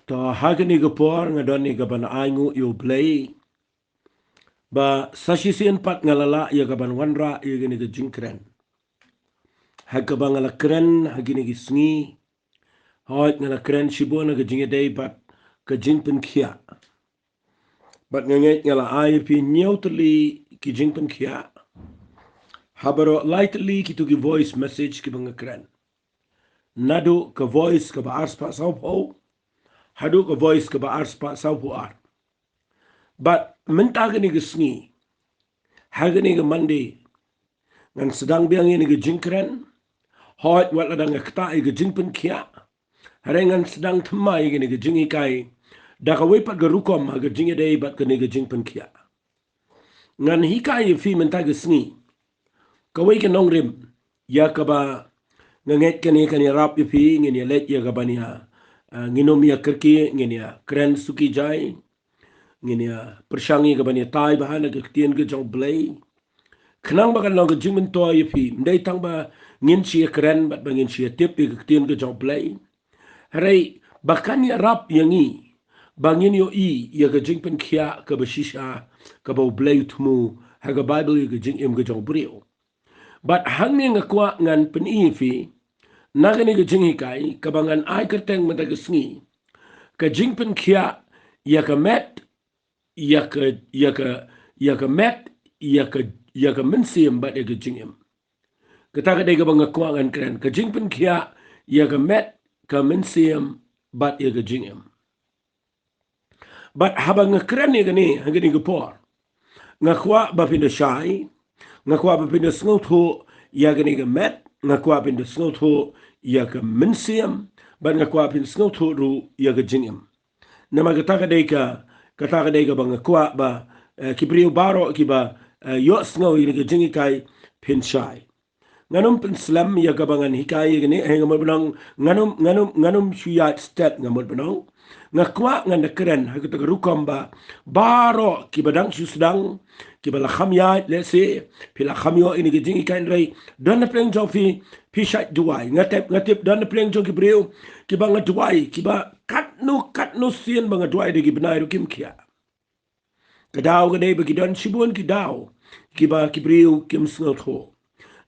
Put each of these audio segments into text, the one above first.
To hagani gapor ngadoni gaban aingu yu play ba sasisian pat ngalala ya gaban wanra ya gini ga jingkren. Hagabang ngala kren hagini gisngi hoit ngala kren shibona ga jingedei bat ga Jingpynkhiah. Bat nganget ngala IFP nyautali ki Jingpynkhiah. Habaro lightly ki to give voice message ki bang kren. Nadu ka voice ka ba ars pa saupo. Hadu ka voice ka ba ars pa saupo ar. But mentagani gisngi hagani ga Monday ngan sedang biang ini ga jingkren hoit wat ladang kta ga Jingpynkhiah harengan sedang temai gini ga jingikai da ka wepat ga rukom ga jingedei bat ga ga Jingpynkhiah ngan hikai fi mentaga sngi ka we ga nongrim ya ka ba nganget kani rap fi ngini let ya ga bania nginom ya kerki ngini kren suki jai ngini persyangi ga bania tai bahana ga ktien ga jong blay kenang bakan long jimin to yipi ndai tang ba ngin chia keren bat bangin chia tip ke tin ke jong play hare bakan ya rap yangi bangin yo ya ke Jingpynkhiah ke bashisha ke ba blay tumu ha ga bible ke jingim ke jong brio bat hangni ngakwa ngan peni fi nagani ke jingikai ke bangan ai kerteng mata ke sngi ke Jingpynkhiah ya ke met ya ke met ya ke Mynsiem bat ya ke Jingim. Kita ka dega bang kuangan keren ke Jingpynkhiah ya ke met ke Mynsiem bat ya ke Jingim. Bat habang keren ya gani hagani ke por. Ngakwa ba pinda syai, ngakwa ba pinda sngoto ya gani ke met, ngakwa pinda sngoto ya ke Mynsiem, bat ngakwa pinda sngoto ru ya ke Jingim. Nama kita ka dega bang kwa ba kibriu baro ki ba yo sngo ini ke jingikai pinchai nganum penslam ya gabangan hikai gini ngamot benang nganum syuyat stat ngamot benang ngakwa nganda keren hakita rukom ba baro ki badang sedang ki bala khamya lese pila khamyo ini ke jingikai rei don pleng jofi pishat duai ngatip don pleng jo kibriu ki bang duai ki ba katnu sien bang duai de ki benai kim kia Kadau kadai bagi don sibun kidau kiba kibriu kim snotho.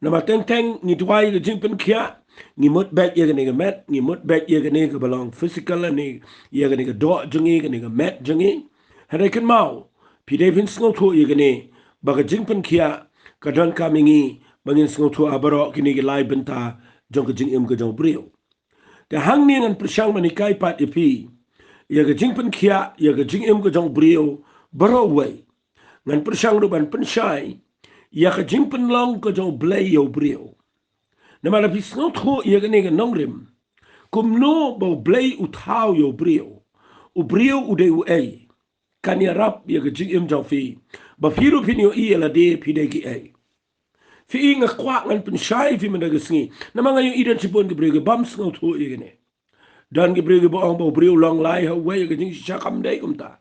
Nama teng ni tuai ke Jingpynkhiah ni mut back ye ke met ni mut back ye ke balong physical ni ye ke do jungi ke met jungi. Hare kan mau pidevin snotho ye ke baga Jingpynkhiah kadon kamingi bangin snotho abaro kini ke lai benta jong ke jingim ke jong brio. Ke hang ni ngan persyang manikai pat ipi ye ke Jingpynkhiah ye ke jingim ke jong brio Baraway, ngan persyang ruban pensyai, ya ka Jingpynkhiah ka jong blay yo brio. Nama la pisngot ho ya ka nega nongrim, kumno bo blay uthaw yo brio, u brio ude u ay, kanya rap ya ka Jingim jong fi, ba firu pinyo iya la de pidegi ay. Fi nga kwa ngan pensyai fi madagasngi, nama ngayon idan sipon ka brio ka bam sngot ho ya ka ne. Dan ka brio ka boong bo brio long lai ha way ya ka Jing syakam day kumta.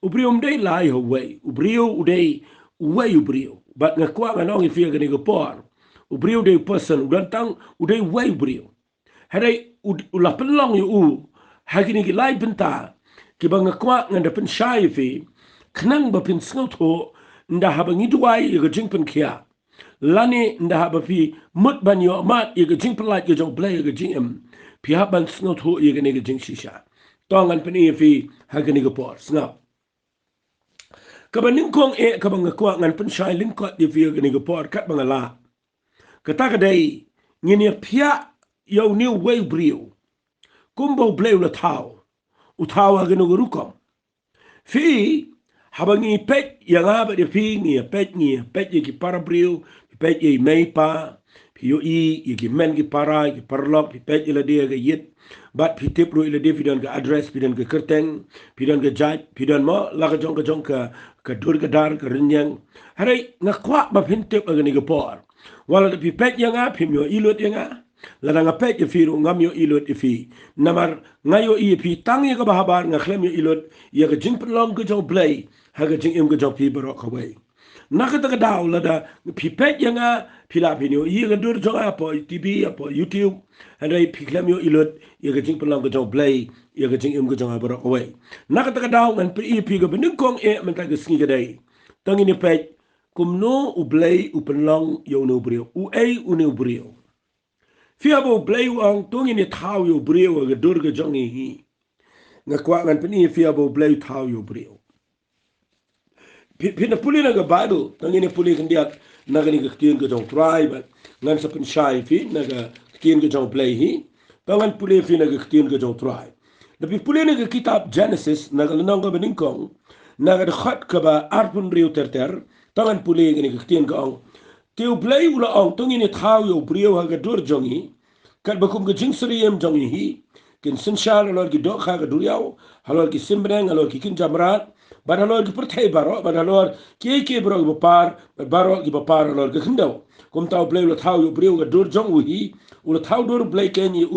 Ubrio mdei lai ho way, ubrio udei way ubrio. But ngakwa nganong ifia gani gopor. Ubrio dei person udantang udei way ubrio. Hadai ula pelong yu hagini ki lai benta ki ba ngakwa nganda pen syai fi knang ba pin sngot ho nda haba ngidwai ya Jingpynkhiah. Lani nda haba fi mut ban yo mat ya Jingpynkhiah ya jong blay ya Jingim. Pi haban sngot ho ya gani Jingshisha. Tongan pen fi hagini gopor snap. Kabaning kong kabang ngakwa ngan pensyai lingkot di via gani gapor kat bangala. Kata kadai ngini pia yau new way brio. Kumbo bleu la tau. Utawa ganu gurukom. Fi habangi pet yang aba di fi ngi pet ye ki para brio, pet ye meipa, pi yo ye ki men ki para, ki parlok, pi pet ila dia ga yit. Bat pi tip ru ila dia pidan ke address, pidan ke kerteng, pidan ke jaj, pidan mo laga jong ke dur ke dar ke renyang. Harai ngakwa ba pintip agani gapor. Wala pi pet yang a pi myo ilut yang a. Lada ngapet ye firu ngam yo ilut ifi. Namar ngayo i pi tang ye ka bahabar ngaklem yo ilut ye ke Jingpynkhiah ke jong blay ha ke Jingim ke jong pi barok away. nakata daw la da pipet yanga Filipino ga dur jonga po TV po YouTube andai piklam yo ilot ga jing pelang ga jong play ga jing im ga jong abra away nakata daw ngan pi ga bening kong menta ga sngi ga dai tangini pet kumno u play u pelang yo no brio u no brio fiabo play ang tungini taw yo brio ga dur ga jong hi ngakwa ngan fiabo play taw yo brio Pina puli na Bible, nangini puli kandiat nagani kaktiyan ka jong tribe, ngan sa pinshay fi naga kaktiyan ka jong play hi, pangan puli fi naga kaktiyan ka jong tribe. Tapi puli naga kitab Genesis nagalanang ka beningkong, naga dakhat ka ba arpun rio terter, pangan puli gani kaktiyan ka ang tiu play ula ang tungini thaw yo brio haga dur jongi, kat bakum ka jing sariyem jongi hi, kin sinshal alor ki dok haga duryaw, halor ki simbreng, halor ki kinjamrat, Badalor ki pertai baro, badalor ki bro ki bapar, baro ki bapar alor ki kendau. Kum tau play ula tau yu brio ga dur jong uhi, ula tau dur play kenyi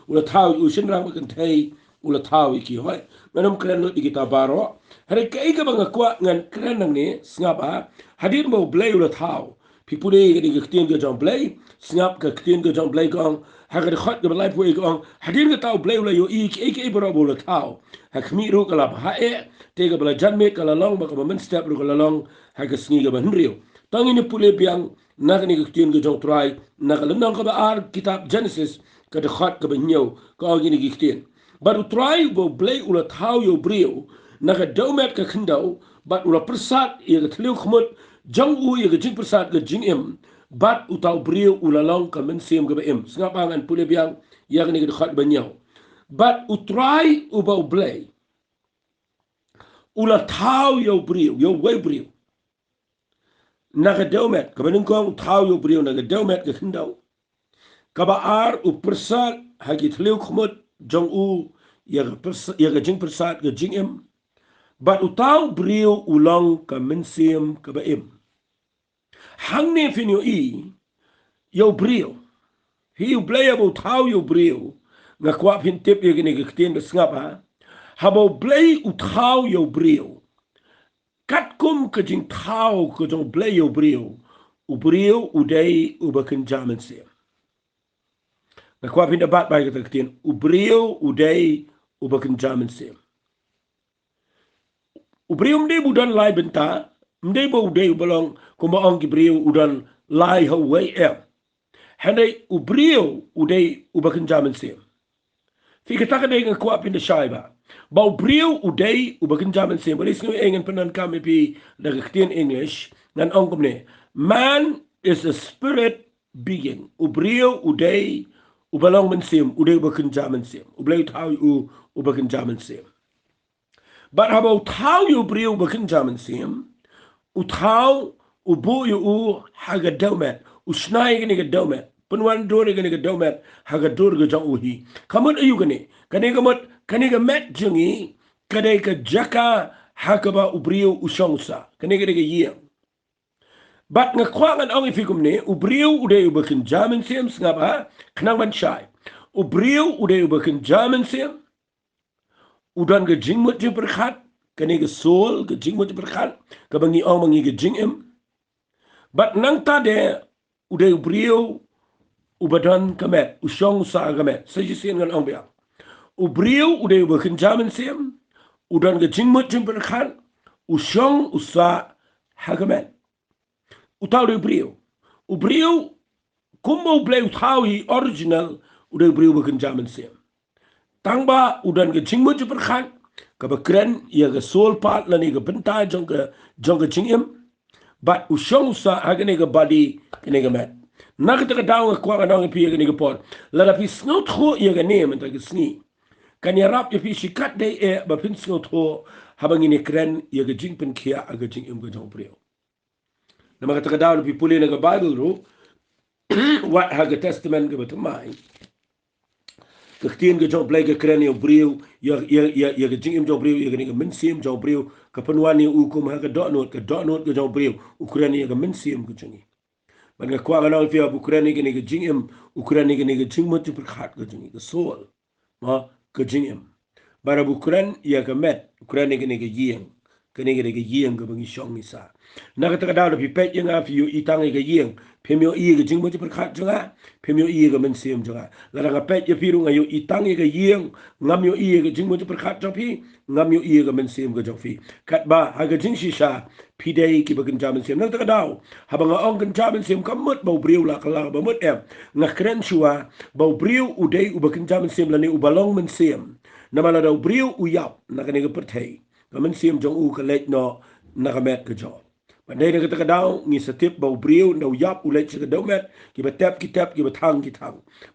ula tau yu sinrang makantai, ula tau iki hoi. Manam keren lut di kita baro. Hari kai ka banga kwa ngan keren nang ni, singapa, hadir mau play ula tau. Pipuli ka di kaktian ka jong play, singap ka kaktian ka jong play kong, haga di khot ka balai pui kong, hadir ka tau play ula yu iki bro ula tau. Hakmi ru kalap hae, tega bala janme kala long baka mamen step ru kala long haga sngi ga banrio tangi ni pule biang nagani ga tien ga jong try nagala nang ka ba ar kitab Genesis ka de khat ka ba nyo ka gi ni gi tien baru try bo blay ula thau yo brio naga domet ka khindau bat ula prasad ye ga thleu khmut jong u ye ga jing prasad ga jingim bat utau brio ula long ka Mynsiem ga ba im snga pangan pule biang ya ga ni ga khat ba nyo bat utry u bo blay ula tau yo brio yo way brio naga domet ka bening kong tau yo brio naga domet ka khindau ka ba ar u persat hagi thleu khmut jong u ya ga jing persat ga jingim bat u tau brio ulang ka Mynsiem ka ba im hang ne finyo yo brio hi u playable tau yo brio nga kwa pin tip ye gini ga ktien ba ngapa habo blay u thau yo brio kat kum ka jing thau ka jong blay yo brio u brio u day u bakin Mynsiem na kwa pinda bat bai ka tin u brio u day u bakin Mynsiem u brio mde budan lai benta mde bo u day u balong kuma ong ki brio u dan lai ho way hande u brio u day u bakin Mynsiem fika taka day nga kwa pinda shaiba Bau brio uday ubakin Mynsiem. Balis nyo engan panan kami pi nagaktian English. Nan ongkom ne. Man is a spirit being. Ubrio uday ubalong Mynsiem. Uday ubakin Mynsiem. Ublay tau ubakin Mynsiem. But habau tau yu brio ubakin Mynsiem. Utau ubu yu haga daumet. Usnay gani ga daumet. Penwan dori gani ga daumet. Haga dori ga jang uhi. Kamot ayu gani. Kani kamot kaniga met jungi kadeka jaka hakaba ubrio usongsa kaniga ye bat nga kwangan ang ifikum ne ubrio uday ubakin Mynsiem ngaba knang ban shai ubrio uday ubakin Mynsiem udan ga jingmut jing perkhat kaniga sol ga jingmut perkhat kabangi ang mangi ga jingim bat nang tade uday ubrio ubadan kamet usongsa kamet sajisian ngan ang biang ubrio uday ubakin Mynsiem udan ga jingmut jing perkhan usong usa hagamet utaw de ubrio kumbo play utaw hi original uday ubrio ubakin Mynsiem tangba udan ga jingmut jing perkhan ka bakren ya ga sol pat lani ga benta jong ga jingim bat usong usa hagane ga body kene ga met nakita ka daw ga kwa ga pi ga ni ga pot la pi snot kho ya ga nem ta ga sni Kanya rap ya fi shikat day ba pin snot ho habang ini kren ya ga Jingpynkhiah aga Jingim ga jong brio na mga takadaw pi puli na ga Bible ro what haga testament ga batamay kaktiin ga jong play ga kren ya brio ya ga Jingim jong brio ya ga Mynsiem jong brio kapanwani ukum haga donot ga jong brio ukren ya ga Mynsiem ga jongi ban ga kwa ga na fi abu kren ga Jingim ukren ga Jingmut ju perkhat ga jongi ga sol ma ka Jingim bara bukuran ya ka met ukuran ni ga yeng kene gede ke yeng ke bangi shong ni sa na ka da pi pet yang a fi yu itang ke yeng phemyo i ke jing mo ji prakhat jonga phemyo i ke Mynsiem jonga la nga pet ye pi ru nga yu itang ke yeng ngam yo i ke jing mo ji prakhat jong pi ngam yo i ke Mynsiem ke jong fi kat ba ha ke jing shi sha pi dei ki bakin ja Mynsiem na ka da ha ba nga ong kan ja Mynsiem kam mut bau briu la kala ba mut em nga kren shua bau briu u dei u bakin ja Mynsiem la ni u balong Mynsiem na mala da briu u yap na ka ne ke perthei Mynsiem jong u ka lek no na ka met ke jo Pandai nak kata kadau ni setiap bau briu na uyap ulet cakap domet kita tap kita tang.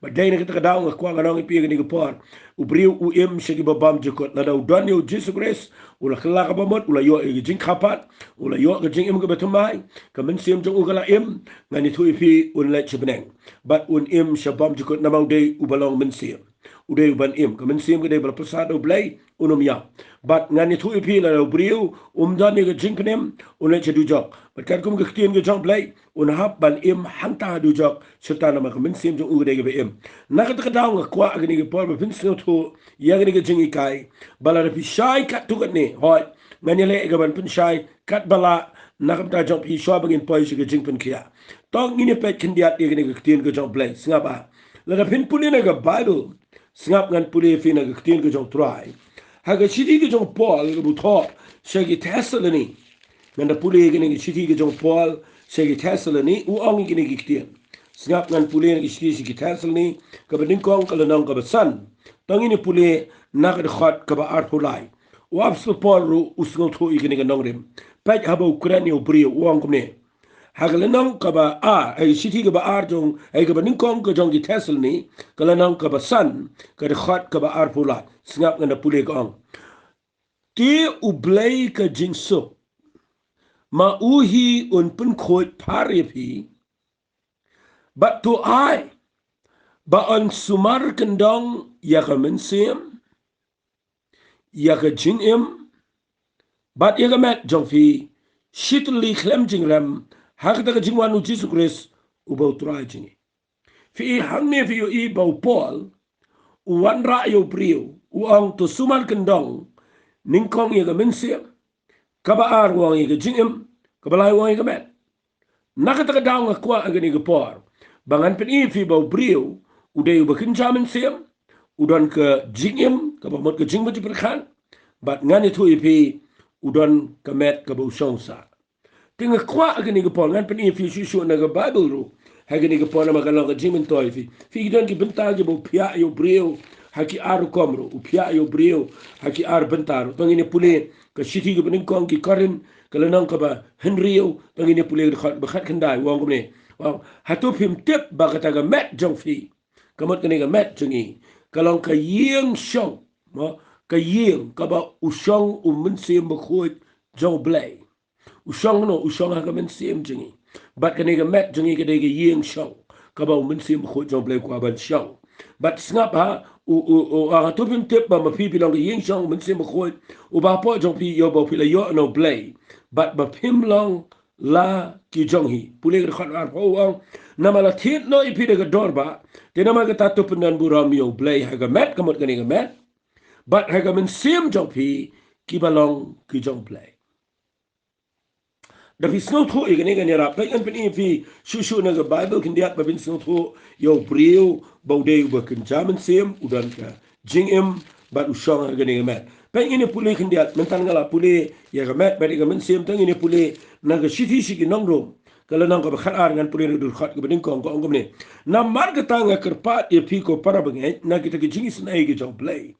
Pandai nak kata kadau ngak kuang anong ipi ni kepor ubriu uim segi babam jekot lada udan yo Jesus Christ ulah kelak abamot ulah yo jing kapat ulah yo ke jing im ke betumai ke Mynsiem jong ukala im ngani tu ipi ulet sebeneng bat un im syabam jekot namau day ubalong Mynsiem uday uban im ke Mynsiem ke day berpesat ublay unum yap bat ngani tu ipi la ubriu dan ni ke jing penem ulet cedujok bat kan kum ke ketien ke jong blay unhap ban im hanta dujok serta nama ke Mynsiem jong uday ke im nak kata kadau ngak kuak agni ke por bepin tu yang ni ke Jingpynkhiah bala de pisai kat tu kat ni hoi ngani le ke ban pisai kat bala nak ta jong pi swa bangin poi ke Jingpynkhiah tong ini pet kendiat dia ni ke ketien ke jong blay sengapa la da pin pulin ke Bible sengap ngan pulin fi na ke ketien ke jong try ha ke sidi ke jong Paul ke buto segi Thessaloni ngan da pulin ke ni sidi ke jong Paul segi Thessaloni u ong ke ni ke ketien sengap ngan pulin ke sidi ke Thessaloni ke beningkong ke lenong ke besan tong ini pulin nak de khot ke ba ar pulai wap su Paul ru usngol thu i ke ni ke nongrim pet ha ba Ukraine u brio u ong kumne Hagalanong kaba ay siti kaba arjong ay kaba ningkong ka jong ki Thessaloni kalanong kaba san ka khot kaba arpulat singap ngana puli kong ti ublay ka jingso mauhi un pun khot paripi but to I ba on sumar kendong ya ka Mynsiem ya ka Jingim but ya ka met jong fi shitli khlem jingram hak da jingwan u Jesus Christ u bau trai jingi fi hang ne fi i bau Paul u wan ra yo brio u ong to suman kendong ningkong ye ga Mynsiem ka ba ar wong ye ga Jingim ka ba lai wong ye ga met nakata ka daw nga kwa agani ga por bangan pen i fi bau brio u de u bakin ja Mynsiem u don ka Jingim ka ba mot ka jingba ji perkhan bat ngani tu i fi u don ka met ka bau shongsa Tinga kwa agani ga por ngan pen i fi shu na ga Bible ru hagani ga por na magalang ga jimin toy fi don ki bentar ge bo pia yo brio haki ar komro u pia yo brio haki ar bentar tong ini pule ka shiti ga bening kong ki karin kala nang ka ba henrio tong ini pule ga khat ba khat khandai wong ko ne hatu phim tip ba ka ta ga met jong fi kamot ka ni ga met jongi kalong ka yeng shong mo ka yeng ka ba usong Mynsiem ba khoi jong blay usong no usong ha ka Mynsiem jingi bat kani ga met jingi ka de ga yeng shong ka ba Mynsiem khoi jong blay kwa ban shong bat snap ha u to pim tip ba ma pi long ga yeng shong Mynsiem khoi u ba po jong pi yo ba pi la yo no blay bat ba pim long la ki jong hi pule ga khat ar ho ang na mala thit no i pi de ga dorba te na ma ga ta to punan buram yo blay ha ga met kamot kani ga met bat ha ga Mynsiem jong pi ki balong ki jong blay da fi snow tho i gani gani rap kan pen fi shu na ga Bible kin diat ba bin snow tho yo brio baude ba kin Mynsiem udan ka Jingim ba usong gani ga met pen ini pule kin diat mentan ngala pule ya ga met ba ga Mynsiem tang ini pule na ga shiti shi ki nong ro kala nang ka ba khat ar ngan pule dur khat ga bin kong ko ngom ne na mar ga tanga kerpat e pi ko para bangai na kita ki jingis na e ga jong play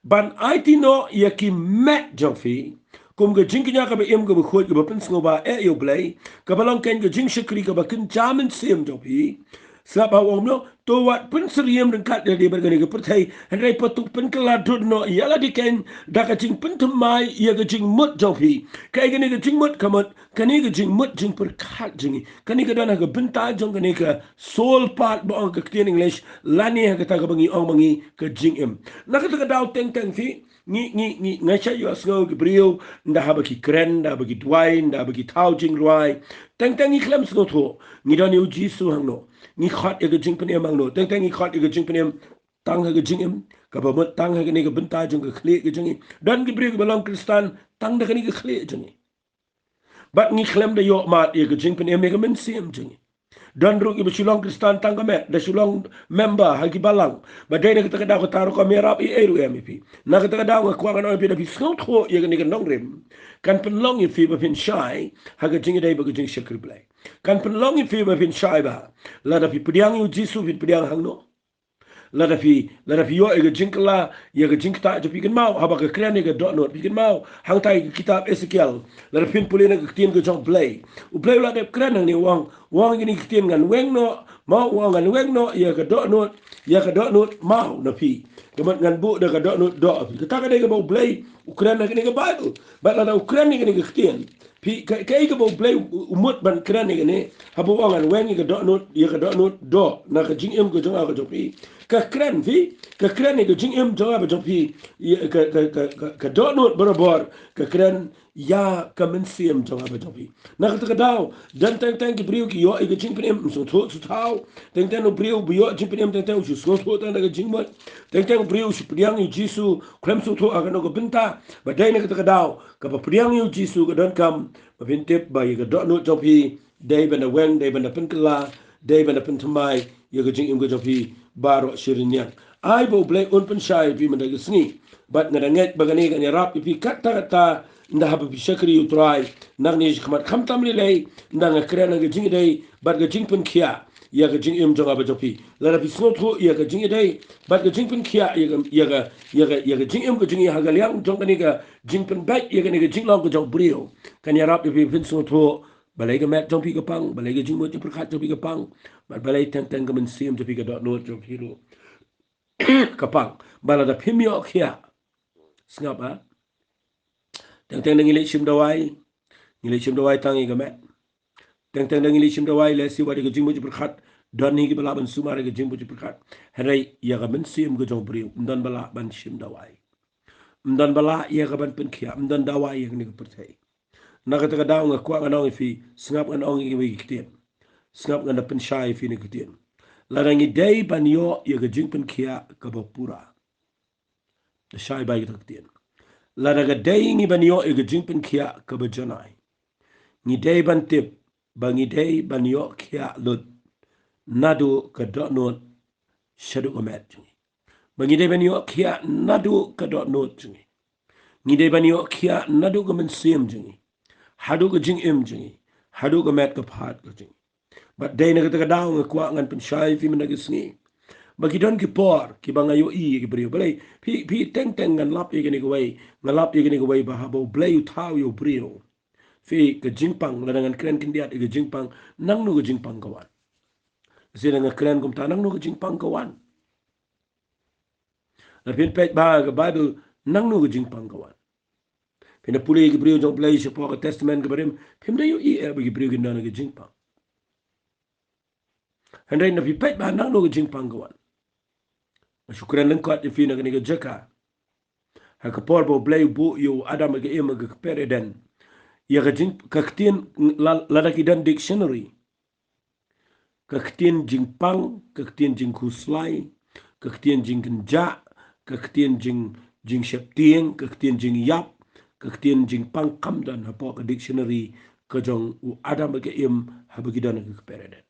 ban IT no ya ki met jong fi kum ga Jingpynkhiah ka ba im ga ba khoi ga ba pin sngo ba e yo blay ka ba long ken ga jing shikri ka ba kin Mynsiem jong pi sap ha wong no to wat pin sriem den kat de ber ga ni ga perthai han rai patuk pin kala dud no ya la di ken da ka jing pin thmai ya ga jing mut jong pi kai ga ni ga jing mut kamot kani ga jing mut jing per khat jingi kani ga dana ga bin ta jong ga ni ka soul part ba ang ka clean English lani ha ga ta ga bangi ong bangi ka Jingim na ka ta daw teng fi ni ngai cha yo asgo brio nda ha ba ki kren da ba ki dwine da ba ki tau jing ruai teng ni klem sgo tho ni don yu ji su hang no ni khat e ga Jingpynkhiah mang no teng ni khat e ga Jingpynkhiah tang ha jingim ka ba mut tang ha ni ka bentai jong ka khle ka jingi dan ki bri ka balong kristan tang da ka ni ka khle jingi bat ngi klem da yo mat ye ka jing pen em ka Mynsiem jingi dan ru ibu sulong kristan tang ka met da sulong member ha ki balang ba dai na ka da ko taru ko merap i eru em pi na ka da ko kwa ka no pi da pi skot ho ye ka ni ka nong rim kan pen long i fi ba pin shai ha ka jingi dai ba ka jing shakri blai kan pen long i fi ba pin shai ba la da pi pdiang yu jisu pi pdiang hang no la da fi yo e ga jinkla ye ga jinkta je pi kan mau haba ka kren ga do no pi kan mau hang tai kitab Ezekiel la da pin pulina ga tien ga jong play u play la de kren ni wang ni tien ngan weng no mau wang ngan weng no ye ga do no mau na pi kemat ngan bu da ga do no do pi ka ga ga play u kren ga ni ga bible ba la da u kren ni ga tien pi ka ga play umut ban kren ni ga ni haba wang ngan weng ga do no ye ga do no do na ga jing em ga jong ga jo pi ka kren fi ka kren ni ka jing em jong ba pi ka do no barabor ka kren ya ka Mynsiem jong ba pi na ka daw dan tang ki briu ki yo e ka jing pen so tho so tau tang no briu bu yo jing pen tang so so tho tang ka jing mot tang briu si priang yu jisu krem so tho aga no ka benta ba dai na ka daw ka ba priang yu jisu ka don kam ba bin tip ba ka do no jong pi dai ba na weng dai ba na pen kala dai ba na pen thamai ye ka jing em ka jong pi baro shirinya ai bo blai un pen shai pi man da sngi bat ngada nget bagani ga ni rap pi kata kata nda hab pi shakri utrai nang ni khmat kham tam li lei nda nga kren nga jing dei bat ga Jingpynkhiah ya ga jing em jonga ba jopi la pi snot ho ya ga jing dei bat ga Jingpynkhiah ya ga jing em ga jing ya ga liang jong ni ga Jingpen bai ya ga ni ga jing long ga jong brio kan ya rap pi pin snot ho balai ga met jong pi ga pang balai ga jing mo ti perkhat jong pi ga pang balai tang ga Mynsiem jong pi ga dot no jong pi ru kapang bala da pimyo khia snap ha tang ngi le shim dawai tangi ga met tang ngi le shim dawai le si wa ga jing mo ti perkhat don ni ga bala ban sumare ga jing mo ti perkhat harai ya ga Mynsiem ga jong brio ndan bala ban shim dawai ndan bala ya ga ban pen khia ndan dawai ya ni ga perthai na ka daw nga kwa nga nong fi snap nga nong i wi kitien snap nga na pen shai fi ni kitien la rangi dei ban yo ye ga Jingpynkhiah ka ba pura the shai bai ga kitien la daga dei ngi ban yo ye ga Jingpynkhiah ka ba janai ngi dei ban tip ba ngi dei ban yo khia lut nadu ka do not shadu ka met ba ngi dei ban yo khia nadu ka do not ngi dei ban yo khia nadu ka Mynsiem jingi hadu ka jing em jingi hadu ka met ka phat ka jingi but day na ka daw nga kwa ngan pen shai fi man ga sngi bagi don ki por ki banga yo i ki brio balai pi teng ngan lap ye ni go way ngalap ye ni go way ba habo blay thau yo brio fi ka jingpang la ngan kren kin diat ga jingpang nang no ga jingpang kawan sila nga kren kum ta nang no ga jingpang kawan la pin pet ba ga bible nang no ga jingpang kawan pina puli ki brio jong blay po ka testament ga barim pim da yo i e bagi brio ga ga jingpang handai na pi pet ba nang no ga jingpang kawan syukuran lengkot di fina kini jaka ha ka por bo blay bu yo adam ga em ga pereden ya ga jing ka ktien la da kidan dictionary ka ktien jingpang ka ktien jingkuslai ka ktien jingkenja ka ktien jing sheptieng ka ktien jing yap ka ktien jingpang kamdan ha po ka dictionary ka jong u adam ga em ha ba kidan ga pereden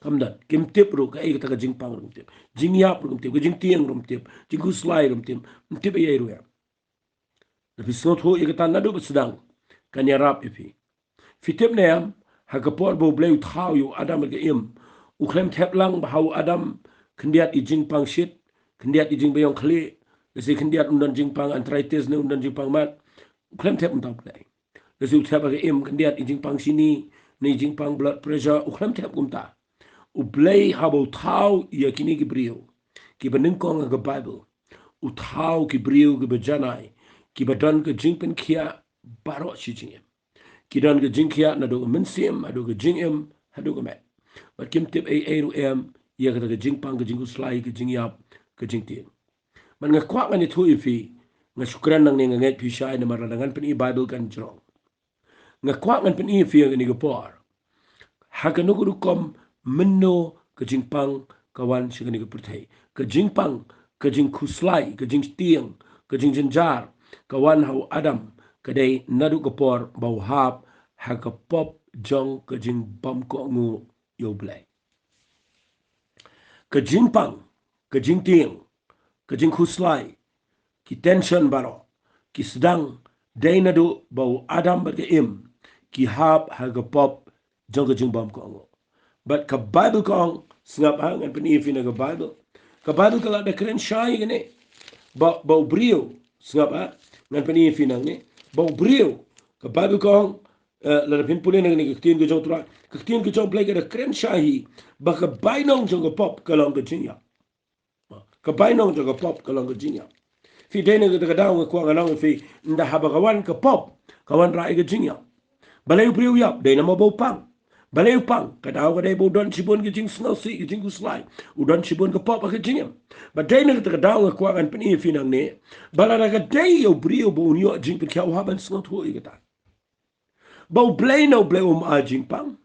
kamdan kim tip ro ka ta ka jingpang rum tip jing yap rum tip ka jing tieng rum tip jing kuslai rum tip ye ro ya tapi snot ho ye ka tan nadu sedang kan ya rap ifi fitip ne am ha ka por bo bleu thau yu adam ga im u klem thep lang ba hau adam khndiat I jingpang shit khndiat I jing bayong khli se khndiat undan jingpang arthritis ne undan jingpang mat klem thep mtau play se u thep ga im khndiat I jingpang sini ni jingpang blood pressure u klem thep kumta u blay habo thau ya kini ki brio ki banin kong ga bible u thau ki brio ki bajanai ki badan ka Jingpynkhiah baro shi jingim ki dan ka Jingpynkhiah na do Mynsiem ado ka Jingim ado ka met but kim tip ai ru em ya ka Jingpang ka Jingkuslai ka Jingyap ka Jingtien man nga kwa nga ni thu ifi nga syukran nang ni nga nget pi shai na maralangan pen I bible kan jrong nga kwa ngan pen I fi nga ni ga por ha ka nugu kom menno ka Jingpang kawan sigani ke pertai ke jingpang ke jing kuslai ke jing tiang ke jing jenjar kawan hau adam kadai nadu kepor bau hap ha ke pop jong ke jing bam ko ngu yo blai ke jingpang ke jing tiang ke jing kuslai ki tension baro ki sedang dai nadu bau adam ba ke im ki hap ha ke pop jong ke jing bam ko ngu but ka Bible kong singap hang and penifi na ka Bible. Ka Bible kala da keren syai gini. Bau brio singap ha ngan penifi nang ni. Bau brio. Ka Bible kong la da pin pulin nang ni ketien ke jong tura. Ketien ke jong play ka da keren syai. Ba ka bainong jong ka pop kalong ka jinya. Ka bainong jong ka pop kalong ka jinya. Fi dena ka daw ka kwa nang fi nda haba kawan ka pop kawan rai ka jinya. Balay brio yap dena mo bau pang. Balay pang kadaw kaday bo don sibon ke jing snow si ke jing kuslai udon sibon ke pop ke jingim baday na kadaw ka kan peni finang ne balada ka day yo brio bo unyo jing pe kyaw haban snow to igata bo blay no blay a jing pang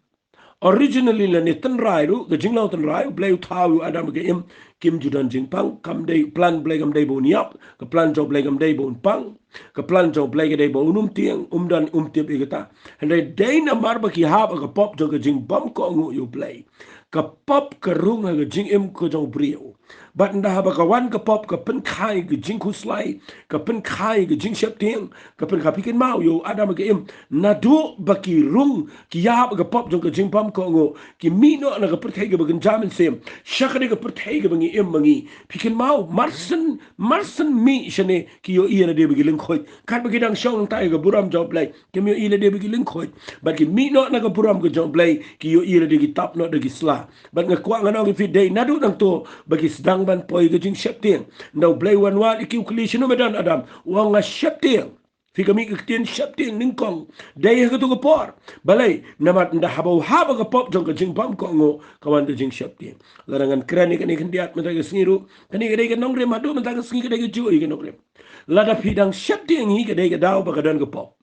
originally la ne tan rai ru ke jing law tan rai blay thaw adam ke im kim judan jing pang kam day plan blay kam day bo niap ke plan job blay kam day bo pang ke plan job blay ke day bo tiang dan tiap igata and day na marba ki hab ke pop jo ke jing bam ko ngu you play ke pop ke rung ke jing im ko jong brio but nda haba ka wan ke pop ke pen khai ke jing kuslai ke pen khai ke jing shep tiang ke pen kapikin mau yo adam ke im na do baki rung ki yab ke pop jong ke jing bam ko ngu ki mino na ke perthai ke bagan jamin sem shakade ke perthai ke bangi im bangi pikin mau marsen mi shane ki yo iya na de bagi lingkhoi kan bagi dang shong tai ke buram job lai ki yo iya de bagi lingkhoi but ki mino na ke buram ke job lai ki yo iya de ki tap no de ki sla but nga kwa ngano ki fit day nadu nang to bagi sedang ban poi ke jing shep tiang no blay wan ki ukli shino medan adam wang nga shep tiang fi kami ketien shep tiang ningkong day ke tu ke por balai namat nda habau haba ke pop jong ke jing bam ko ngo kawan de jing shep tiang larangan keren ni kan diat mata ke singiru kani ke ke nongre madu mata ke singi ke ke ju ke nongre lada pidang shep tiang hi ke ke daw ba ke dan ke pop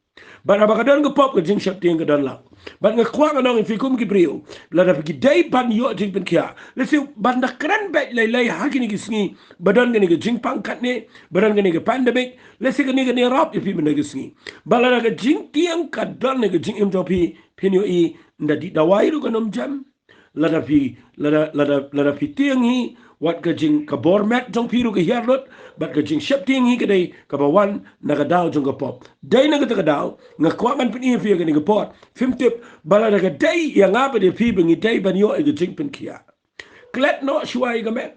But abakadan ko pop ko jing shap ting ko dan lang. But nga kwa nga nong ifikum ki brio. Lada piki day ban yo Jingpynkhiah. Let's say banda kran bet lay haki ni kisngi. Badan gani ko jing pangkat ni. Badan gani ko pandemic. Let's say gani gani rap ifi benda kisngi. Balada ka jing tiang ka dan ni ko jing im jopi. Pinyo i nda di dawai ru ko nom jam. Lada pi tiang hi. Wat ka jing ka bormat jong piru ka hiarlot. But ka jing shap tiang hi ka day ka bawan nakadaw jong ka pop. Day nakatadaw nga kwangan pin ifi ka ni ka pot. Fimtip balada ka day yang apa de pi bengi day ban yo ka Jingpynkhiah. Klet no shuai ka men.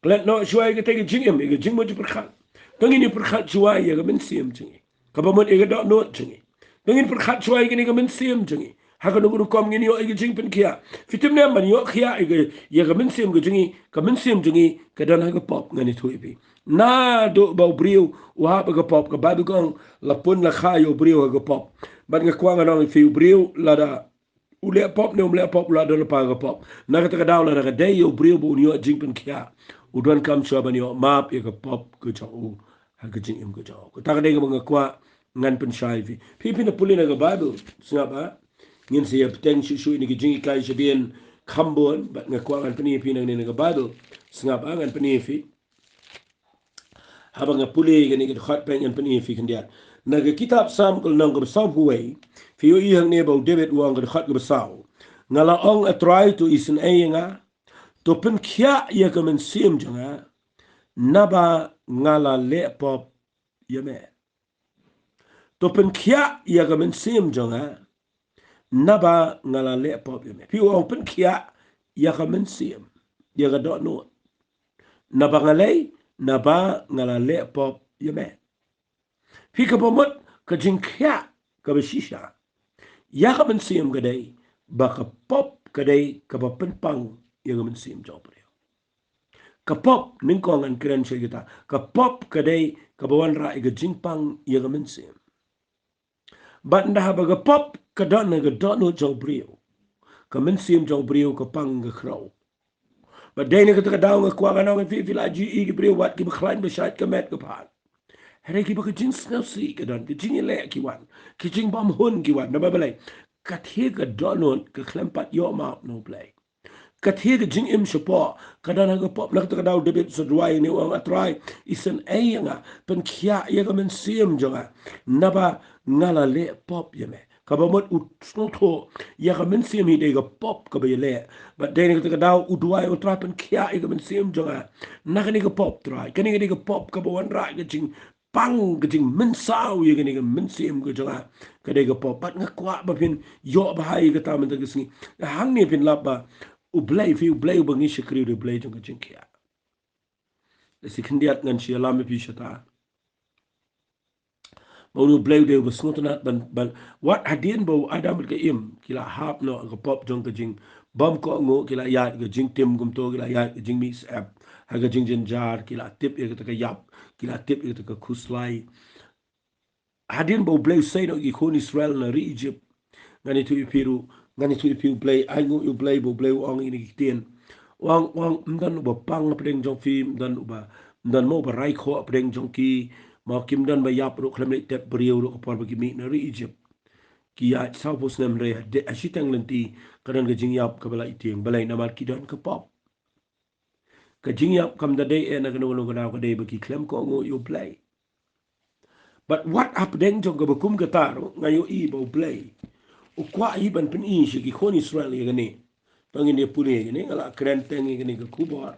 Klet no shuai ka tay ka jingim ka jing mo perkhat. Tangin ni perkhat shuai ka Mynsiem jingi. Ka bamot ka dot not jingi. Tangin perkhat shuai ka ni ka Mynsiem jingi. Haka nunggu kom ngini yo igi Jingpynkhiah. Fitim ne man yo khia igi ya ka Mynsiem ka Mynsiem jingi ka dan ha ka pop ngani tu ipi. Na do bau brio wa ha ka pop ka babu kong la pun la kha yo brio ha ka pop. Bat nga kwa nga nong fi brio la da ule pop ne ule pop la da la pa ka pop. Na ka daw la ka day yo brio bu yo Jingpynkhiah. Udon kam so ban yo map ya ka pop ka chau ha ka jingim ka chau. Ka ta ka day ka mga kwa ngan pen shai fi. Pi na pulin ka Bible singap ha. Ngin siya peteng susu ini Jingpynkhiah sedian kambon bat ngakuangan penipi nang nega Bible sengap angan penipi habang ngapuli gani ke khat pengen penipi kendiat naga kitab sam kul nang bersau huai fiu ihang ne bau David wang ke khat bersau ngala ong a try to isen ayanga to Jingpynkhiah ya ke Mynsiem janga naba ngala lepop yame to Jingpynkhiah ya ke Mynsiem janga naba ngala le pop yame pi o Jingpynkhiah ya ka Mynsiem ya ga dot no naba ngalai naba ngala le pop yame pi ka pomot ka Jingpynkhiah ka beshisha ya ka Mynsiem ga dai ba ka pop ka dai ka ba penpang ya ka Mynsiem job ka pop ning ko ngan kren kita ka pop ka dai ka bawan ra ga jingpang ya ka Mynsiem but nda ba ka pop ka dot na ga dot no job brio ka Mynsiem job brio ka pang ga crow but dai ne ka daw nga kwa ga no fi la ji i brio wat ki ba klein ba shat ka met ka pan hele ki ba ka jing snow si ka don ki jing le ki wan ki jing bam hun ki wan na ba balai ka the ka dot no ka klempat yo ma no play kathir Jingim support kadana ga pop nak kadau debit sedwai ni wang atrai isen ayanga pen khia ya ga Mynsiem jonga naba ngala le pop yeme kabamot utso ya ga Mynsiem hi de ga pop ka be le but de ni kadau udwai utrai pen khia ya ga Mynsiem jonga nakani ga pop trai kani ga pop ka bo wan ra ga jing pang ga jing Mynsau ya ga ni ga Mynsiem ga jonga ka de ga pop pat ngakwa ba pin yo ba hai ga ta man ga singi hang ni pin laba ublay bangi shikri ublay jong Jingpynkhiah si khindiat ngan shi alam pi shata bau ublay de basnutna ban what hadien bau adam ke im kila hap no ga pop jong ka jing bam ko ngo kila ya ga jing tim gum to kila ya jing mi app ha ga jing jar kila tip e ka yap kila tip e ka khuslai hadien bau ublay say no ki khon Israel na ri Egypt ngani tu ipiru ngani tu ipiru play ai ngo ublay bau ublay ong ini kitien wang mdan uba pang apdeng jong fi mdan mo ba rai kho apdeng jong ki ma kim dan ba yap ro khlem tep brio ro por ba ki mi na ri Egypt ki ya sa pos nem re de asitang lenti kadan ga jing yap ka bala iting balai na mar ki dan ka pop ka jing yap kam da de e na ga no ga de ba ki khlem ko ngo you play but what apdeng jong ga ba kum ga taro ngayo i ba play o kwa i ban pen i shi ki khon Israel ga ni pangin dia pune ni ngala krenteng ni ke kubor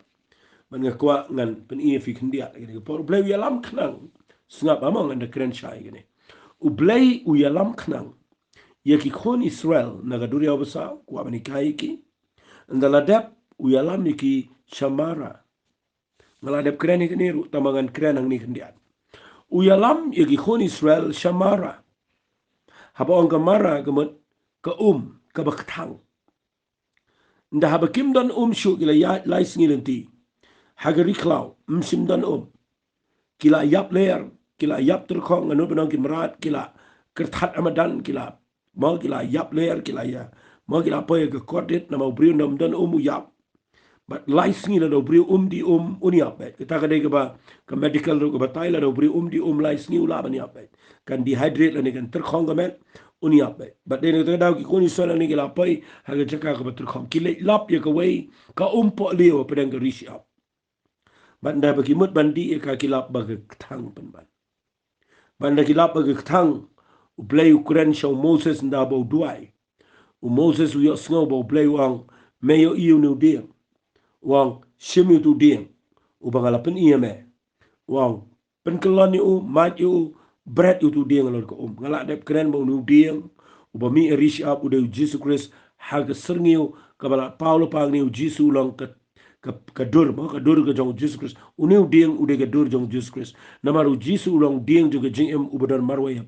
man ngakwa ngan pen i fi khndia ni por blay ya lam knang snap among and kren shai ni u blay u ya lam knang ye ki khon Israel na gaduria basa kwa bani kai ki ndala dep u ya lam ki shamara ngala dep kren ni ru tamangan kren ang ni khndia u ya lam ye ki khon Israel shamara haba ong kamara gamot ka ka baktang nda haba kim dan shu kila ya lais ngilenti hagari klau msim dan kila yap leer kila yap terkong anu benang kimrat kila kertat amadan kila mau kila yap leer kila ya mau kila apa ke kodit nama brio nam dan yap but lais ngila do brio di uniap bet kita kadai ke ba ke medical ro ke batai la do brio di lais ngila ban yap bet kan dehydrate la ni kan terkong gamet uniap bet but den kita daw ki koni sola ni kila pai haga jaka ke terkong kila lap ya ke wei ka po leo pedang ke rishi up banda bagi mut bandi ka kilap bagi ketang penban banda kilap bagi ketang ublay ukuran shaw Moses nda bau duai Moses u yok sngo bau blay wang meyo iu nu dia wang shimi tu dia u bangala pen iya me wang pen kelon u mat u bread u tu dia ngalor ko ngala dep kren bau nu dia u ba mi rish up u de Jesus Christ hag serngio kabala Paulo pang ni Jesus long ka dur ka jong Jesus Christ uniu dieng ude ka dur jong Jesus Christ namaru Jesus long dieng jong Jingim ubadar marway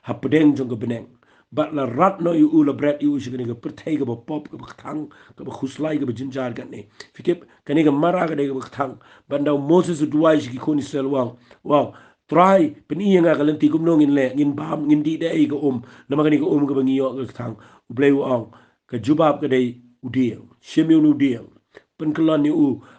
hapedeng jong ka beneng bat la rat no yu ula bread yu shi ka pertai ka pop ka thang ka khuslai ka jinjar ka ne fikip kani ka mara ka de ka thang banda Moses duai shi ki khoni selwang wow try peni nga ka lenti kum no ngin le ngin bam ngin di de ka namagani ka ka bangiyo ka thang ublay wang ka jubab ka de udieng shemiu nu dieng penkelon ni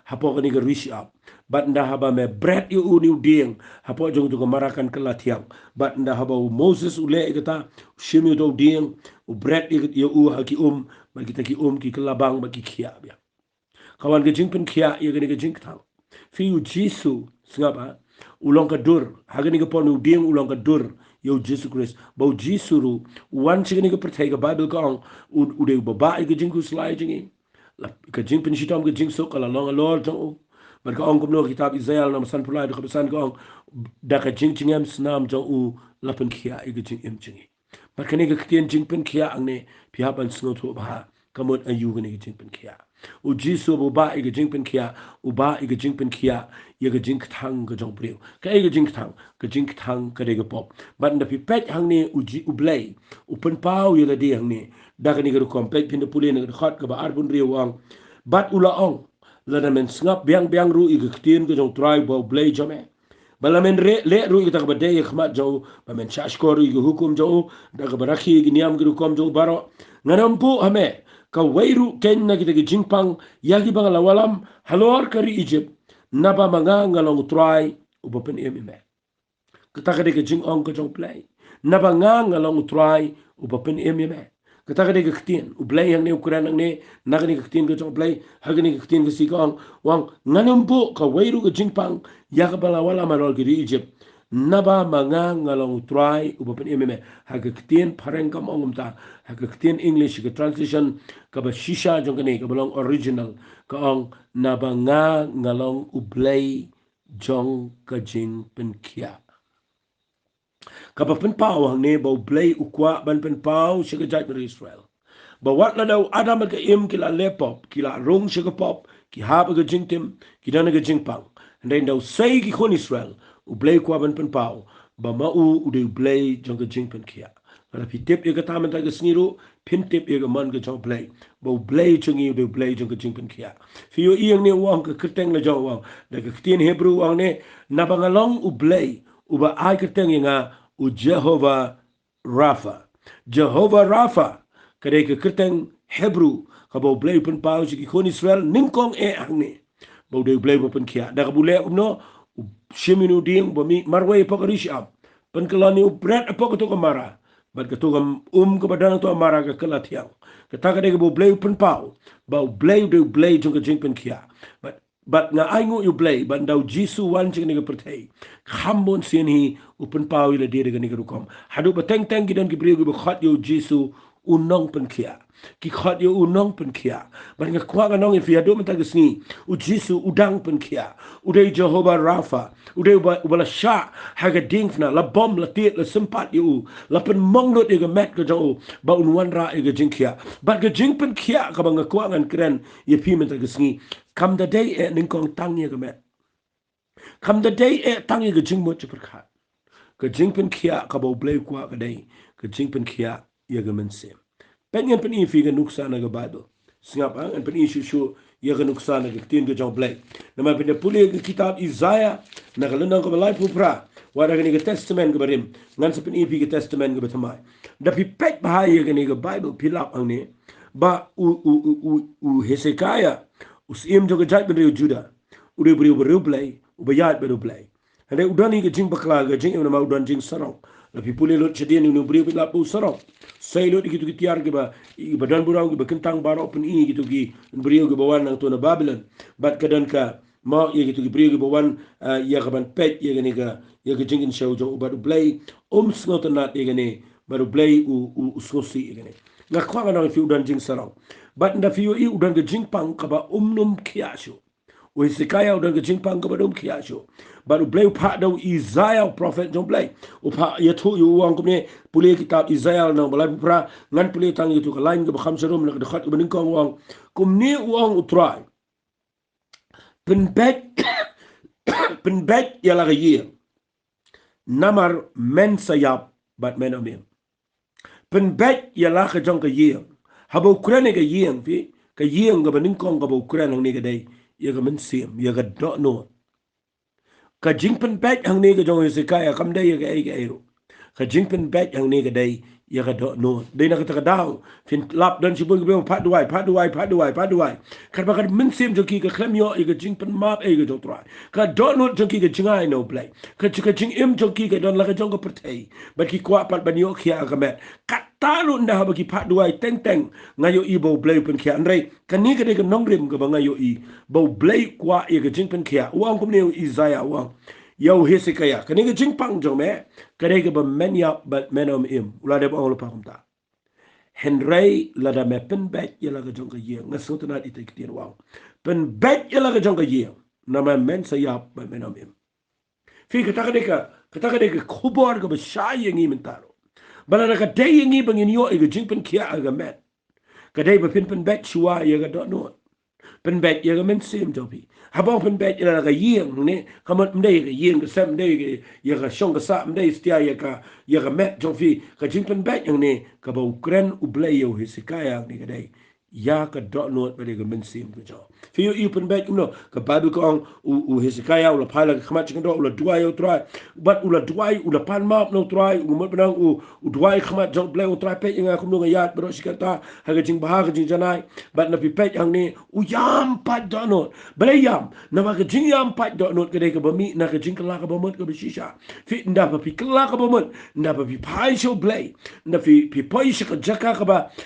hapo kani ke rishi up bat nda haba me bread ni dieng hapo jong jong marakan kelatiang bat nda haba Moses ule kata shimi do dieng bread yu haki bagi taki ki kelabang bagi kia bia kawan ke Jingpynkhiah ye gani ke jingtang fi jisu singapa ulong ka dur hagani ke ponu dieng ulong ka dur yo Jesus Christ bau jisu ru wan chigani ke pertai ke Bible kong ude baba ke jingku slai jingi ka jing pen shitam ka jing so kala long lor jong bar ka ong kumno kitab Israel nam san pulai ka san ka ong da ka jing jingam snam jong la pen khia i ka jing em jingi bar ka ne ka kien Jingpynkhiah angne pia ban sngo tho ba kamot ayu ka ne ka Jingpynkhiah jisu bo ba i ka Jingpynkhiah ba i ka Jingpynkhiah ye ka jing thang ka jong priu ka i ka jing thang ka de ka pop ban da pi pet hang ne blay pen pau ye la de hang ne da ka ni ka kompet pin da pulin ka khat ka ba arbun riwang bat ula ong la da men snap biang ru i ka tien ka jong try bo blay jame bala men le ru i ta ka ba de khmat jo ba men shash ko ru i hukum jo da ka barakhi gi niam gi kom jo baro nganam pu hame ka weiru ken na kita ki jingpang yagi bangala walam halor kari Egypt naba manga ngalong try ubapen me kita ka de ka jing ong ka jong play naba nga ngalong try ubapen me kata kade ke ketien ublay yang ne ukuran nang ne nagani ke ketien ke jong blay hagani ke ketien ke sikong wang nganumbu ka wairu ke jingpang ya ka bala wala marol ke Egypt naba manga ngalong try ubapen ememe hage ketien pareng kam ongumta hage ketien English ke translation ka ba shisha jong kane ka balong original ka ong naba nga ngalong ublay jong ka Jingpynkhiah kapag penpau hang ne bau blay ukwa ban penpau sigajat dari Israel. Bawat na daw ada mag-im kila lepop, kila rong sigapop, ki haba ga jingtim, ki dana ga jingpang. And then daw say ki kon Israel, ublay kwa ban penpau, ba mau uday ublay jang ga Jingpynkhiah. Kada pitip ya taman taga sniru, pintip ya man ga jang blay. Bau blay changi uday ublay jang ga Jingpynkhiah. Fiyo iyang ne wang ka kerteng la jang wang, daga ketien Hebrew wang ne, nabangalong ublay, uba ay kerteng nga u Jehovah Rapha. Jehovah Rapha kadai ke kerteng Hebrew ka bau blay pen pau ki kon Israel ningkong angne bau de blay pen kia da bule umno shiminu ding bami marway pakarisham pen kelani upret apa to kamara bat to ka badang to amara ka kelatiang kata kadai ke bau blay pen pau bau blay de blay jong ka Jingpynkhiah but nga aingo you blay but daw Jisu wan ching ni pertai khambon sin hi upen pau ila dire ga ni rukom hadu bateng teng gidan ki brigu be khat yo Jisu unong Pynkhiah ki khat yo unong Pynkhiah but nga kwa ga nong if ya do mata gisni u Jisu udang Pynkhiah udai Jehovah Rapha udai ubala sha haga dingfna la bom la tit la sempat yo la pen mongnot ga met ga jo ba unwan ra ga Jingpynkhiah but ga Jingpynkhiah ka bang kwa ngan kren ye pi mata gisni come the day ningkong tangye ga met come the day tangye ga jingmo chperkhat ka Jingpynkhiah ka bau blay kwa ka day ka Jingpynkhiah ya ga Mynsiem pengen pen fi ga nuksa na ga Bible singap ang pen shu ya ga nuksa na ga tin ga jong blay nama pen puli ga kitab Isaiah na ga lenang ka balai pupra wada ga ni ga testament ga barim ngan sa pen fi ga testament ga batamai da pi pek bahaya ga ni ga Bible pilap ang ni ba u Hezekiah usim joga jat beri Juda udah beri blay ubayat beri blay ada udah ni ke jing bakla ke jing nama udah jing sarong tapi pulih lot cedian ni beri lapu sarong saya lot gitu tiar ke ba badan burau ke kentang barok pen ini gitu ki beri ke bawan nang tu na Babylon bat kadan ka mau ya gitu beri ke bawan ya kaban pet ya gani ka ya ke jingin show jong baru blay sngotanat ya gani baru blay skosi ya gani ngak kwa nang fi udah jing sarong but nda fiyo i udan ga jingpang ka ba umnum kiasho o Hezekiah udan ga jingpang ka ba kiasho but blay pa daw Isaiah prophet jong blay o pa yato yu wang kumne puli kitab Isaiah nang balai pra ngan puli tang itu ka lain ga ba khamsarum na dakhat ba ningkong wang kumni wang utrai penbet penbet ya la ye namar men sayap but men amim penbet ya la ka jong ka ye haba Ukraine ga yeng fi ka yeng ga banin kong ga Ukraine hang ni ga dai ya ga Mynsiem ya ga do no ka Jingpynkhiah hang ni ga jong Hezekiah kam dai ya ga ai ga ero ka Jingpynkhiah hang ni ga dai ya ga do no dai na ka ta daw fin lap dan si bung be pat duai ka ba ka Mynsiem jo ki ga klemyo ya ga Jingpynkhiah map ai ga do try ka do no jo ki ga jingai no play ka Jingim jo ki ga don la ga jong ga pertai ba ki kwa pat ban yo khia ga met talu nda bagi pat duai teng ngayo i bau blay Pynkhiah andrei kani ka de nong rim ga ngayo i bau blay kwa i ga Jingpynkhiah uang kum ne Isaiah uang yo Hezekiah kani ga jingpang jong me ka de ga ba menya but menom im ula de ong pa kumta henrei la da me pen bet ya la ga jong ga ye ngasot na ite kitir uang pen bet ya la ga jong ga ye na ma men sa ya ba menom im fi ka de ka khubor ga ba shay ngi mentaro bala ka day ngi bangin yo e ga Jingpynkhiah ga met ka day ba pen bet shua ya ga do no pen bet ya ga Mynsiem jobi haba pen bet ya ga yeng ne kamot mdei ga yeng ga sam dei ga ya ga shong ga sa mdei stia ya ga met jofi ka Jingpynkhiah yang ne ka ba Ukraine u blay yo Hezekiah ni ga day ya ka do not bade ga Mynsiem ka jo fi yo ipen bet no ka Bible ko ang u Hezekiah ula phala ka khamat chindo ula duai o try but ula duai ula pan map no try u mo benang u duai khamat jong ble o try pe nga kum no yat bro sikata ha ga jing bah ga jing janai but na pi pet ang ni u yam pat do not bale yam na ma ga jing yam pat do not ka de ka bami na ga jing kala ka bomot ka bishisha fi nda pa pi kala ka bomot nda pa pi pai show ble nda pi poi shi ka jaka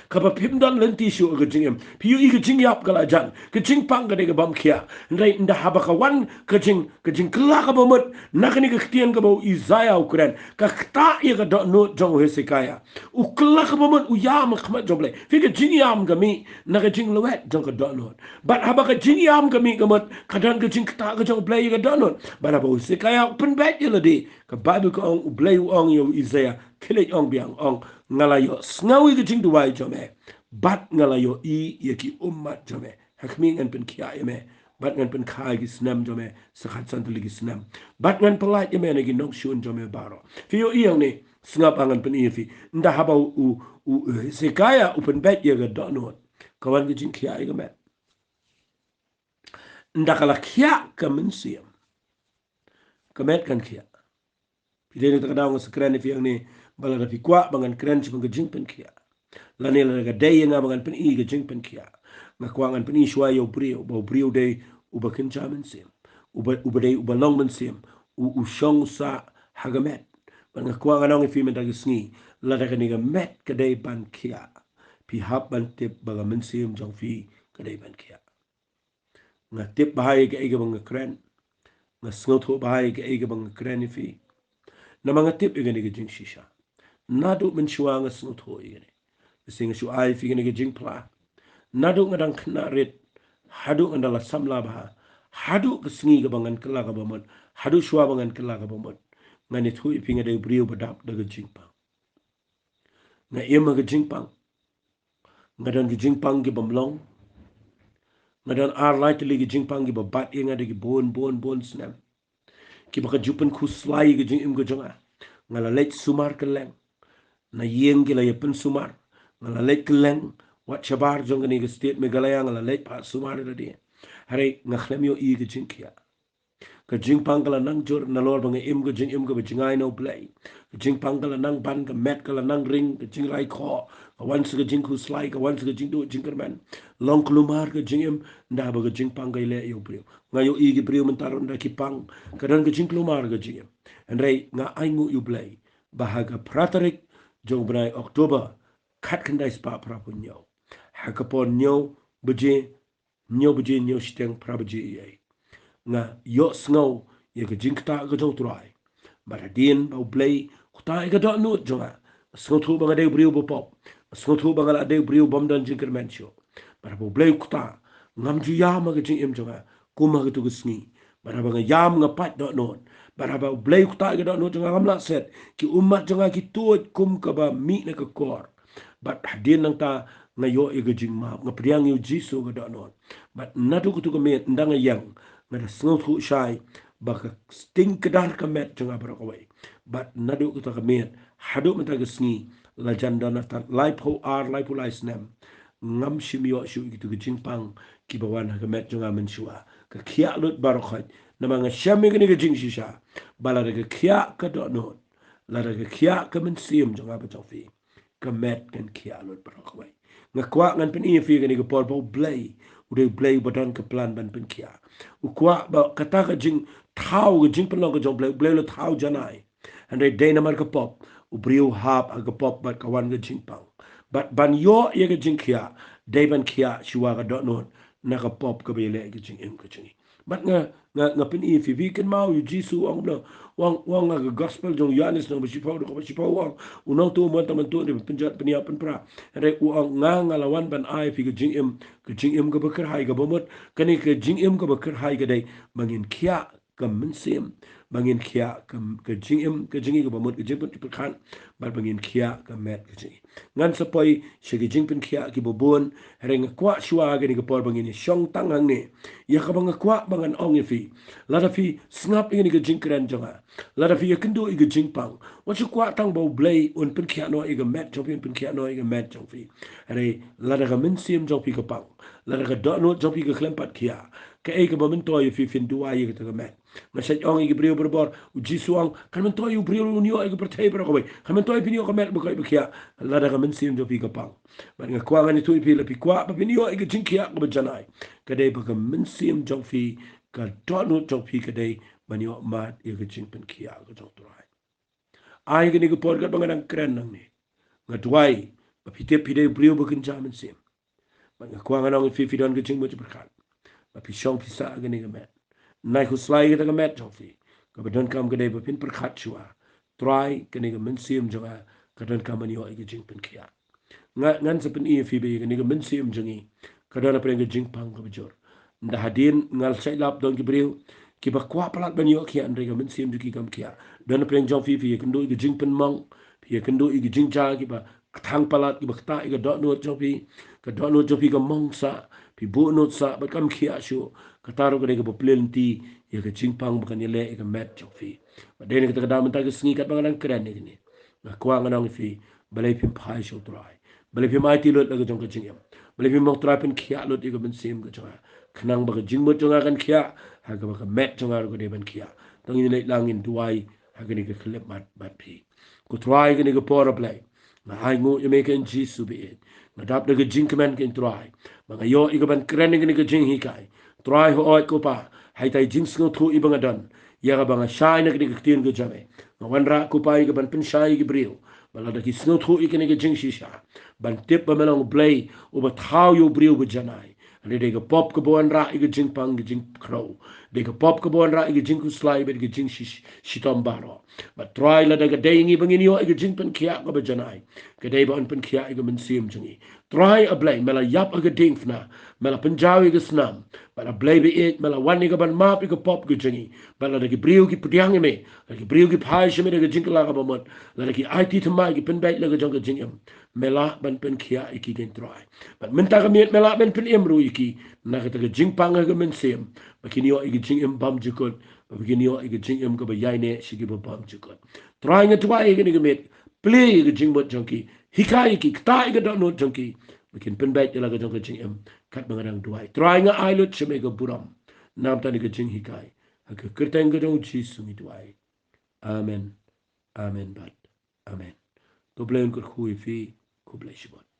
ka ba pim dan lenti shu ga jing pi yu i ga jing yap kala jan ka jing pang ka de ka bam kia ndai nda ha ba ka wan ka jing kala ka bomot na ka ni ka khtian ka bo Isaiah ukran ka khta i ga do not jong Hezekiah u kala ka bomot u yam khmat jong ble fi ka jing yam ga mi na ka jing lewet jong ka do not but ha ba ka jing yam ga mi ka mot ka dan ka jing khta ka jong ble ga do not but ha ba Hezekiah pen bet yeladi ka Bible ko ong ble ong yo Isaiah kile ong biang ong ngalayo snawi ga jing duwai jome bat ngalayo i yaki ummat jome hakming an pen kia yeme bat ngan pen khai gi snam jome sakhat santali gi snam bat ngan pelait yeme ne gi nok shun jome baro fi yo i ne snap angan pen i fi nda haba u Hezekiah upen bet ye ga donot kawan gi jing kia ga met nda kala kia ka Mynsiem ka met kan kia pide ne takadaw nga sekren fi yang ni bala da fi kwa bangan kren chi bang Jingpynkhiah lani la ga day nga bangan pen i ga Jingpynkhiah nga kwa ngan pen i shwa yo brio day u ba kin cha Mynsiem u ba day u ba long Mynsiem u shong sa hagamet nga kwa nga fi men da gisngi la da ga met ka day ban kia pi hab ban tip ba ga Mynsiem jong fi ka day ban kia nga tip bahai ga iga bang kren nga sngot ho bahai ga iga bang kren fi na mga tip i gani jing shisha nadu men shua nga snut ho i gani sing shu ai fi gani jing pla nadu nga dang khna rit hadu nga dala samla ba hadu sngi ga bangan kala ga bamot hadu shua bangan kala ga bamot ngani thu i fi nga de brio badap da ga jing pa nga ema ga jing pang nga dan ga jing pang gi bamlong nga dan ar light li ga jing pang gi babat nga de gi bon snam ki baka jupen khu slai ga jing im ga jonga ngala lech sumar keleng na yeng gila yepen sumar ngala lech keleng wat chabar jong ni ga state megalaya ngala lech pa sumar da dia hare nga khlem yo i ga Jingpynkhiah ka jing pangala nang jor na lor bang im ga jing im ga jingai no play jing pangala nang ban ga met kala nang ring ga jing rai kho ka wan su ga jing khu slai ka wan su ga jing do jingerman long klumar ga jing im nda ba ga jing pangai le yo brio nga yo i ga brio mentar nda ki pang ka dan ga jing klumar ga jing en rei nga aingu yu play bahaga pratarik jong brai Oktober kat kendai spa prapunyo hakapon nyo beje nyo steng prabeje ye nga yo snow ye ga jingta ga jong trai baradin ba play khuta ga do no jonga snothu banga de brio bo pop snothu banga la de brio bom dan jinkerman show bara bo play khuta ngam ju ya ma ga jing em jonga kuma ga tu gsni bara banga yam nga pat do no bara ba blay khuta ga do no jonga ngam la set ki ummat jonga ki tu kum ka ba mi na ka kor bat hadin nang ta nga yo e ga jing ma nga priang yu jisu ga do no bat natu ku tu ga me ndanga yang nga da snothu shai ba ka sting kedar ka met jonga bara ko wai bat nadu ku ta ga me hadu mata ga sngi la jandana ta lai po ar lai po lai snam ngam shimyo shu gitu ga jing pang ki bawan ga met jonga men shua ka kia lut barokhat na mga shami ga ni ga jing shisha bala ga kia ka do no la ga kia ka Mynsiem jonga ba tofi ka met kan kia lut barokhat nga kwa ngan pen i fi ga ni ga por bo blay ude blay badan ka plan ban pen kia u kwa ba kata ga jing thau ga jing pen lo ga jong blay lo thau janai ande de na mar ka pop u brio hap ga pop ba ka wan ga jing pang but ban yo ye ga jing kia de ban kia shua ga do no na ka pop ka bele ga jing em ka jing but nga pen i fi kan mau yu jisu ang no wang nga gospel jong yanis no si pau ko si pau wang unang tu mo taman tu ni penjat penia pen pra re u ang nga lawan ban ai fi ga jing em ga bakar hai ga bomot kani ka jing em ga bakar hai ga dai mangin kia ka Mynsiem bangin kia ke jingim ke jingi ke bamut ke jingpun perkan bar bangin kia ke met ke jingi ngan sapoi shege Jingpynkhiah ki bobon reng kwa shua ge ni ke por bangin shong tangang ne ya ka bang kwa bangan ong fi la da fi snap ge ni ke jingkran jonga la da fi ye kendo ge jingpang wa chu kwa tang bo blay un Pynkhiah no ge met jong Pynkhiah no ge met jong fi re la da ga Mynsiem jong fi ke pang la da ga do no jong fi ke klempat kia ke e ke bamin to ye fi fin duwa ye ke met masaj ong ge brio berbor uji suang kan men to ye brio unio ge pertai ber ko kan men to ye pinio ke met bu ko kia la da ga Mynsiem jong fi ke pang ba nga kwa ngani tu pi la pi kwa pa pinio ge Jingpynkhiah ko janai ke de ba ga Mynsiem jong fi ka do no jong fi ke de banyo mat ye ge Jingpynkhiah ko jong turai ai ge ni ge por ga bangan kren nang ni ngatwai ba pite pide brio bu kin jam Mynsiem ba nga kwa ngana fi fi don ge jing mo berkat ba pi shong pi sa ge ni ge met nai khu slai ge ga met jong fi ka ba don kam ge de ba pin berkat chua try ge ni ge Mynsiem jong ka don kam ni yo ge Jingpynkhiah ngan sepen i fi be ni ga Mynsiem jangi kadana preng jingpang ka bejor nda hadin ngal sai lap don ki breu ki ba kwa palat ban yo ki andre ga Mynsiem ki kam kia dan preng jong fi fi kendo i jingpen mang fi kendo i jingja ki ba thang palat ki ba ta i ga do no jong fi ka do no jong fi ga mong sa pi bu no sa ba kam kia shu ka taro ga ga plenti ye ga jingpang ba kan le ga met jong fi ba de ni ka da man ta ga sngi kat ba ngan kren ni na kwa ngan fi balai pim phai shu trai balai pim ai ti lot la ga jong ka jingim balai pim mok trai pen khia lot i ga Mynsiem ga jong khnang ba ga jing mo jong kan khia ha ga ba ka met jong ga de ban khia tang ni lai lang in duai ha ga ni ga klep mat bat phi ko trai ga ni ga por play na ai ngo ye me ken ji su be na dap da ga jing kmen ken trai ba ga yo i ga ban kren ga ni ga jing hi kai trai ho oi ko pa hai tai jing sngo thu i ba ga dan ya ga ba ga shai na ga ni ga tin ga jame na wan ra ko pa i ga ban pen shai ga brio bala da ki snow thu ikene ke jing shisha ban tip ba melong play o ba thau yo brio ba janai ane de ga pop ka bon ra i ga jing pang ga jing crow de ga pop ka bon ra i ga jing ku slai ba ga jing shitom baro ba try la da ga de ngi bangin yo i ga Jingpynkhiah ka ba janai ga de ba Pynkhiah i ga Mynsiem jangi try a blay mela yap a ga ding fna mela penjawi ga snam bala blay be it mela wan i ga ban map i ga pop ga jangi bala da ki brio ki pudyang me da ki brio ki phai shme da ga jing la ga ba mot la ki IT to mai ki pen bai la ga jong ga Jingim mela ban Pynkhiah i ki gen try but men ta ga miet mela ben pen emru i ki na ga ta ga jingpang ga Mynsiem ba ki ni yo i ga Jingim bam jikot ba ki ni yo i ga Jingim ga ba yai ne shi ki ba bam jikot try nga twa i ga ni ga met play ga jingbot jongki hikai ki ta i ga no jongki ba kin pen bai la ga jong ga Jingim kat ba ngang duai try nga ai lut shme ga buram nam ta ni ga jing hikai ha ka kerteng ga jong chi su mi duai amen amen bat amen. God bless you. God bless you.